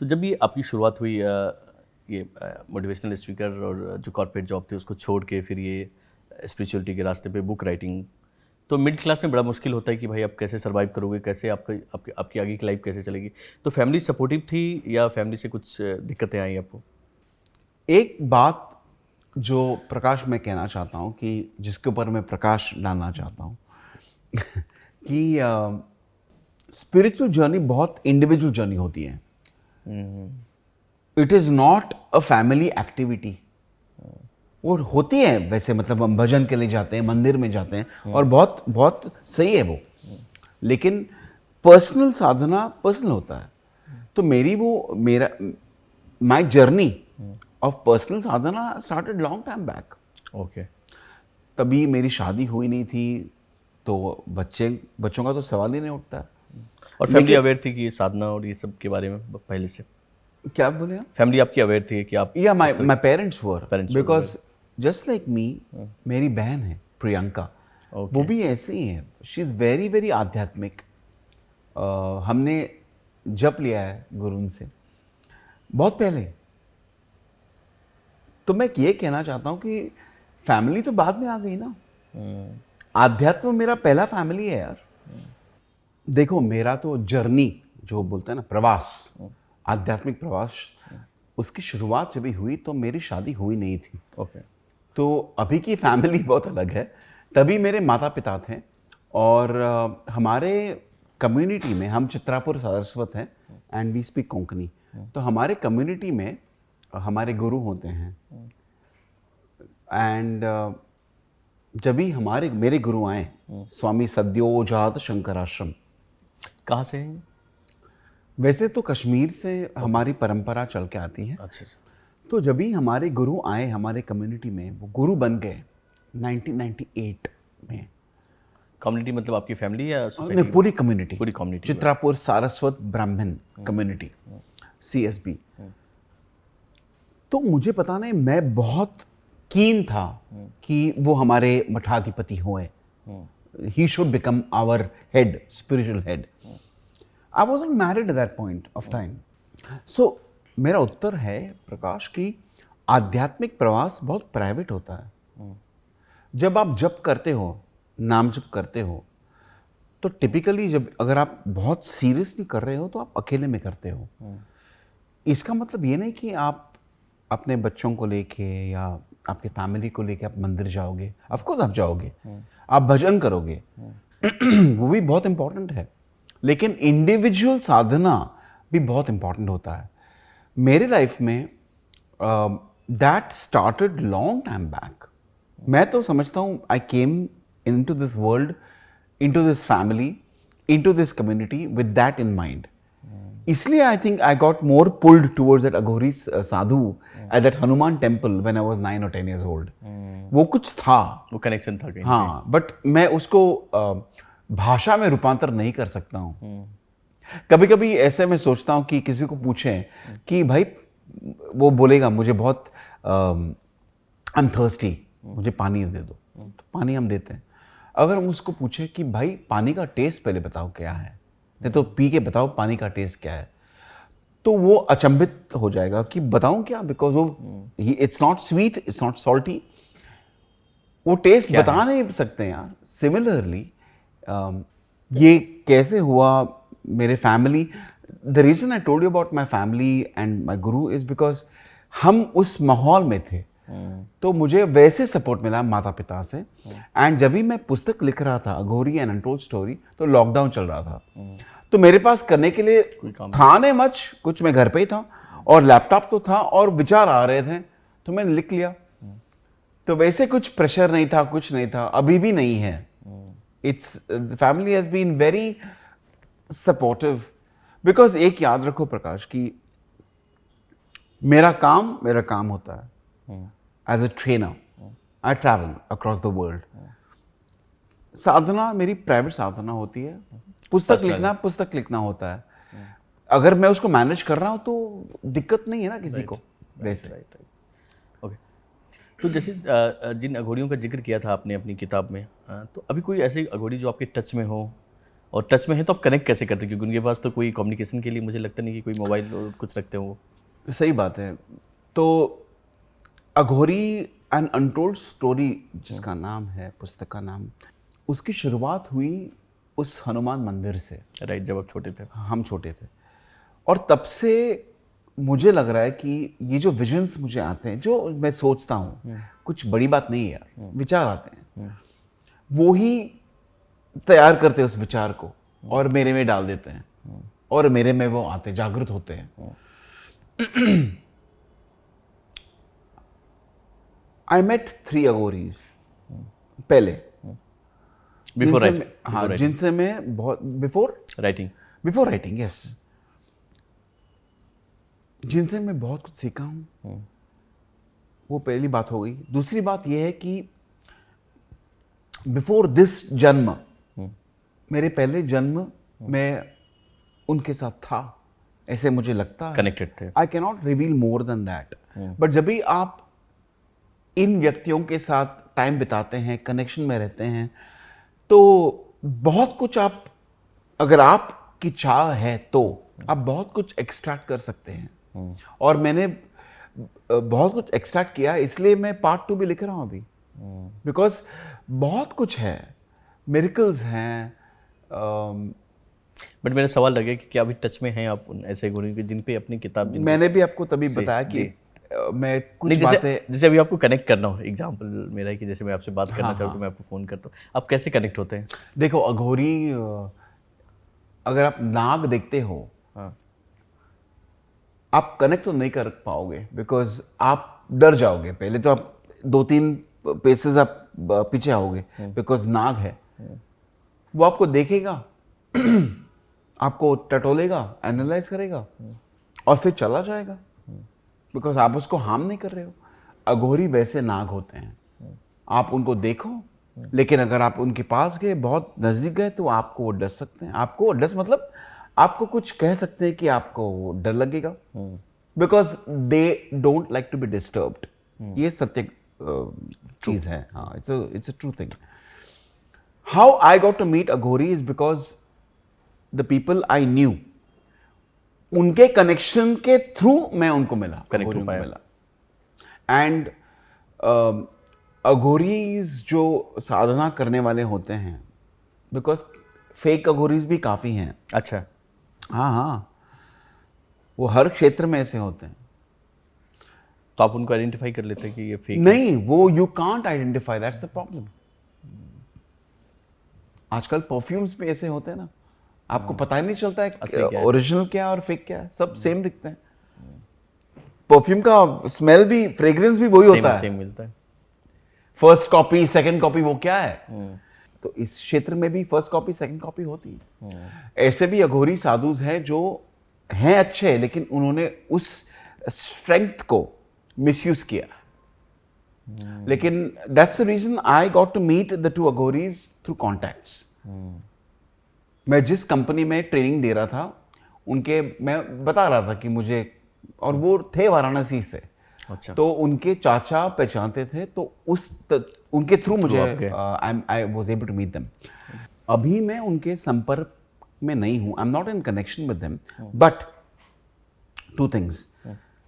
तो जब ये आपकी शुरुआत हुई ये मोटिवेशनल स्पीकर और जो कॉर्पोरेट जॉब थी उसको छोड़ के फिर ये स्पिरिचुअलिटी के रास्ते पे बुक राइटिंग, तो मिडिल क्लास में बड़ा मुश्किल होता है कि भाई आप कैसे सर्वाइव करोगे, कैसे आपकी आगे की लाइफ कैसे चलेगी। तो फैमिली सपोर्टिव थी या फैमिली से कुछ दिक्कतें आई आपको? एक बात जो प्रकाश मैं कहना चाहता हूँ कि जिसके ऊपर मैं प्रकाश डालना चाहता हूँ कि स्पिरिचुअल जर्नी बहुत इंडिविजुअल जर्नी होती है। It is not a family activity. वो होती है वैसे, मतलब हम भजन के लिए जाते हैं, मंदिर में जाते हैं और बहुत बहुत सही है वो, लेकिन पर्सनल साधना पर्सनल होता है। तो मेरा my journey of personal Sadhana started long time back. Okay. तभी मेरी शादी हुई नहीं थी, तो बच्चों का तो सवाल ही नहीं उठता। और फैमिली अवेयर थी कि ये साधना और ये सब के बारे में पहले से? क्या बोले आप? फैमिली आपकी अवेयर थी कि आप या my parents were, Parents were because just like me, मेरी बहन है प्रियंका, वो भी ऐसे ही है। शी इज़ वेरी वेरी आध्यात्मिक। हमने जप लिया है गुरु से बहुत पहले। तो मैं ये कहना चाहता हूँ कि फैमिली तो बाद में आ गई ना, आध्यात्म मेरा पहला फैमिली है यार। देखो, मेरा तो जर्नी जो बोलते हैं ना, प्रवास, आध्यात्मिक प्रवास, उसकी शुरुआत जब हुई तो मेरी शादी हुई नहीं थी। ओके। तो अभी की फैमिली बहुत अलग है। तभी मेरे माता पिता थे और हमारे कम्युनिटी में, हम चित्रापुर सारस्वत हैं एंड वी स्पीक कोंकणी, तो हमारे कम्युनिटी में हमारे गुरु होते हैं। एंड जब भी मेरे गुरु आए, स्वामी सद्योजात शंकराश्रम। कहाँ से हैं? वैसे तो कश्मीर से हमारी परंपरा चल के आती है। अच्छा। तो जब भी हमारे गुरु आए हमारे कम्युनिटी में, वो गुरु बन गए 1998 में। कम्युनिटी मतलब आपकी फैमिली या नहीं, सोसाइटी? पूरी कम्युनिटी, पूरी कम्युनिटी। चित्रापुर सारस्वत ब्राह्मण कम्युनिटी, CSB। तो मुझे पता नहीं, मैं बहुत कीन था कि वो हमारे मठाधिपति हुए, he should become our head, spiritual head. I wasn't married at that point of time. So मेरा उत्तर है प्रकाश कि आध्यात्मिक प्रवास बहुत प्राइवेट होता है। जब आप जप करते हो, नाम जप करते हो, तो टिपिकली अगर आप बहुत सीरियसली कर रहे हो तो आप अकेले में करते हो। इसका मतलब ये नहीं कि आप अपने बच्चों को लेके या आपके फैमिली को लेके आप मंदिर जाओगे। ऑफ कोर्स आप जाओगे, आप भजन करोगे, वो भी बहुत इंपॉर्टेंट है, लेकिन इंडिविजुअल साधना भी बहुत इंपॉर्टेंट होता है। मेरे लाइफ में that started long time back. मैं तो समझता हूँ I came into this world, into this family, into this community with that in mind. इसलिए I think I got more pulled towards that Aghori sadhu at that Hanuman temple when I was 9 or 10 years old। वो कुछ था, वो connection था कहीं। हाँ, but मैं उसको भाषा में रूपांतर नहीं कर सकता हूँ। कभी कभी ऐसे मैं सोचता हूँ कि किसी को पूछें कि भाई, वो बोलेगा मुझे बहुत आई एम थर्स्टी, मुझे पानी दे दो, तो पानी हम देते हैं। अगर हम उसको पूछे कि भाई पानी का टेस्ट पहले बताओ क्या है, नहीं तो पी के बताओ पानी का टेस्ट क्या है, तो वो अचंभित हो जाएगा कि बताऊं क्या, बिकॉज वो it's not sweet, it's not salty, वो टेस्ट बता नहीं सकते हैं यार। सिमिलरली ये कैसे हुआ मेरे family, the reason I told you about my family and my guru is because हम उस माहौल में थे। तो मुझे वैसे सपोर्ट मिला माता पिता से। एंड जब भी मैं पुस्तक लिख रहा था अघोरी एंड अनटोल्ड स्टोरी, तो लॉकडाउन चल रहा था, तो मेरे पास करने के लिए था नहीं मच कुछ, मैं घर पे ही था और लैपटॉप तो था और विचार आ रहे थे, तो मैंने लिख लिया। तो वैसे कुछ प्रेशर नहीं था, कुछ नहीं था, अभी भी नहीं है। Its family has been very supportive. Because एक याद रखो प्रकाश कि मेरा काम होता है as a trainer. I travel across the world. साधना मेरी प्राइवेट साधना होती है, पुस्तक लिखना होता है। अगर मैं उसको मैनेज कर रहा हूं तो दिक्कत नहीं है ना किसी को। वैसे राइट। ओके। तो जैसे जिन अघोरियों का जिक्र किया था आपने अपनी किताब में, तो अभी कोई ऐसी अघोरी जो आपके टच में हो और टच में है तो आप कनेक्ट कैसे करते हैं, क्योंकि उनके पास तो कोई कम्युनिकेशन के लिए मुझे लगता नहीं कि कोई मोबाइल और कुछ रखते हो वो। सही बात है। तो अघोरी एन अनटोल्ड स्टोरी जिसका नाम है, पुस्तक का नाम, उसकी शुरुआत हुई उस हनुमान मंदिर से। राइट, जब आप छोटे थे। हम छोटे थे, और तब से मुझे लग रहा है कि ये जो विजन्स मुझे आते हैं, जो मैं सोचता हूँ, कुछ बड़ी बात नहीं है यार, विचार आते हैं, वो ही तैयार करते हैं उस विचार को और मेरे में डाल देते हैं, और मेरे में वो आते, जागृत होते हैं। आई मेट 3 अघोरीज पहले, बिफोर जिनसे हाँ, जिनसे मैं बहुत बिफोर राइटिंग, यस, जिनसे मैं बहुत कुछ सीखा हूं। वो पहली बात हो गई। दूसरी बात यह है कि बिफोर दिस जन्म, मेरे पहले जन्म में उनके साथ था, ऐसे मुझे लगता है, कनेक्टेड थे। I can not reveal more than that, but जब भी आप इन व्यक्तियों के साथ टाइम बिताते हैं, कनेक्शन में रहते हैं, तो बहुत कुछ आप, अगर आपकी चाह है तो आप बहुत कुछ एक्सट्रैक्ट कर सकते हैं। और मैंने बहुत कुछ एक्सट्रैक्ट किया, इसलिए मैं पार्ट 2 भी लिख रहा हूं अभी, बिकॉज बहुत कुछ है, मिरेकल्स हैं। बट मेरा सवाल लगे कि क्या अभी टच में हैं आप उन ऐसे गुरु के जिन पे अपनी किताब, मैंने भी आपको तभी बताया कि मैं कुछ नहीं, बातें, जैसे अभी आपको कनेक्ट करना हो, एग्जांपल मेरा है कि जैसे मैं आपसे बात करना चाहूँ तो मैं आपको फ़ोन करता हूँ, आप कैसे कनेक्ट होते हैं? देखो अघोरी, अगर आप नाग देखते हो, हाँ, आप कनेक्ट तो नहीं कर पाओगे, बिकॉज आप डर जाओगे। पहले तो आप 2-3 पेसेस आप पीछे आओगे, बिकॉज नाग है, वो आपको देखेगा, आपको टटोलेगा, एनालाइज करेगा और फिर चला जाएगा, बिकॉज आप उसको हार्म नहीं कर रहे हो। अघोरी वैसे नाग होते हैं, आप उनको देखो, लेकिन अगर आप उनके पास गए, बहुत नजदीक गए, तो आपको वो डस सकते हैं। आपको डस मतलब आपको कुछ कह सकते हैं कि आपको डर लगेगा, because they don't like to be disturbed. ये सत्य चीज है। हाँ, it's a true thing. How I got to meet Aghori is because the people I knew, उनके कनेक्शन के थ्रू मैं उनको मिला, कनेक्ट हो अघोरियों को पाया। मिला। एंड अघोरीज जो साधना करने वाले होते हैं, बिकॉज फेक अघोरीज भी काफी हैं। अच्छा, हाँ हाँ, वो हर क्षेत्र में ऐसे होते हैं। तो आप उनको आइडेंटिफाई कर लेते हैं कि ये फेक है? नहीं, वो you can't identify, that's the problem. आजकल परफ्यूम्स भी ऐसे होते हैं ना, आपको पता ही नहीं चलता है ओरिजिनल क्या है और फेक क्या है, सब सेम दिखते हैं। परफ्यूम का स्मेल भी, फ्रेग्रेंस भी वही होता है, सेम मिलता है। फर्स्ट कॉपी सेकंड कॉपी वो क्या है। तो इस क्षेत्र में भी फर्स्ट कॉपी सेकंड कॉपी होती है। ऐसे भी अघोरी साधुज हैं जो हैं अच्छे, लेकिन उन्होंने उस स्ट्रेंथ को मिसयूज किया। लेकिन that's the reason I got to meet the 2 Aghoris through contacts. मैं जिस कंपनी में ट्रेनिंग दे रहा था, उनके, मैं बता रहा था कि मुझे, और वो थे वाराणसी से। अच्छा, तो उनके चाचा पहचानते थे, तो उनके थ्रू मुझे I was able to meet them. अभी मैं उनके संपर्क में नहीं हूं, I am not in connection with them, but 2 things,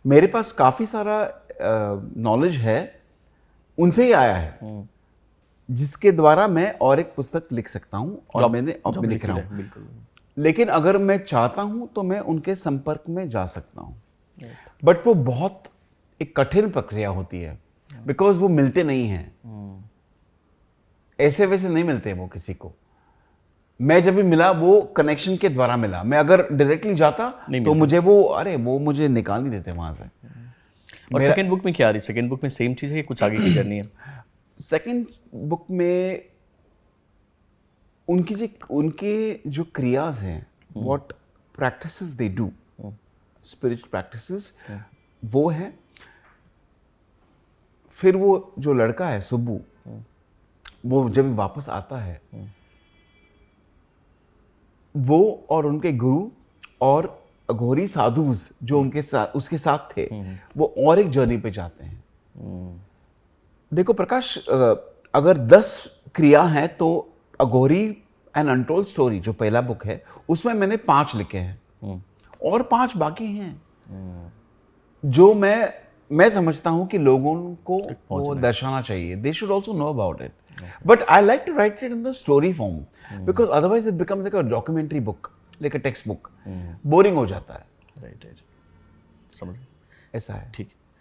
मेरे पास काफी सारा नॉलेज है, उनसे ही आया है, जिसके द्वारा मैं और एक पुस्तक लिख सकता हूं, और मैं लिख रहा हूं। बिल्कुल। लेकिन अगर मैं चाहता हूं तो मैं उनके संपर्क में जा सकता हूं, बट वो बहुत एक कठिन प्रक्रिया होती है, बिकॉज वो मिलते नहीं हैं, ऐसे वैसे नहीं मिलते वो किसी को। मैं जब भी मिला, वो कनेक्शन के द्वारा मिला। मैं अगर डायरेक्टली जाता तो मुझे वो मुझे निकाल नहीं देते वहां से। और सेकंड बुक में क्या आ रही है? सेकंड बुक में सेम चीज है कि कुछ आगे की जर्नी है? सेकंड बुक में उनके जो क्रियाज हैं, what practices they do, spiritual practices, वो है। फिर वो जो लड़का है सुब्बू, वो जब वापस आता है, वो और उनके गुरु और अघोरी साधुज जो उनके साथ, उसके साथ थे, वो और एक जर्नी पे जाते हैं। देखो प्रकाश, अगर 10 क्रिया हैं तो अघोरी एन अनटोल्ड स्टोरी जो पहला बुक है, उसमें मैंने 5 लिखे हैं और 5 बाकी हैं जो मैं समझता हूं कि लोगों को वो दर्शाना चाहिए. They should also know about it. But I like to write it in the story form because otherwise it becomes like a documentary book, like a text book. Boring हो जाता है. राइट राइट, समझ ऐसा है. ठीक.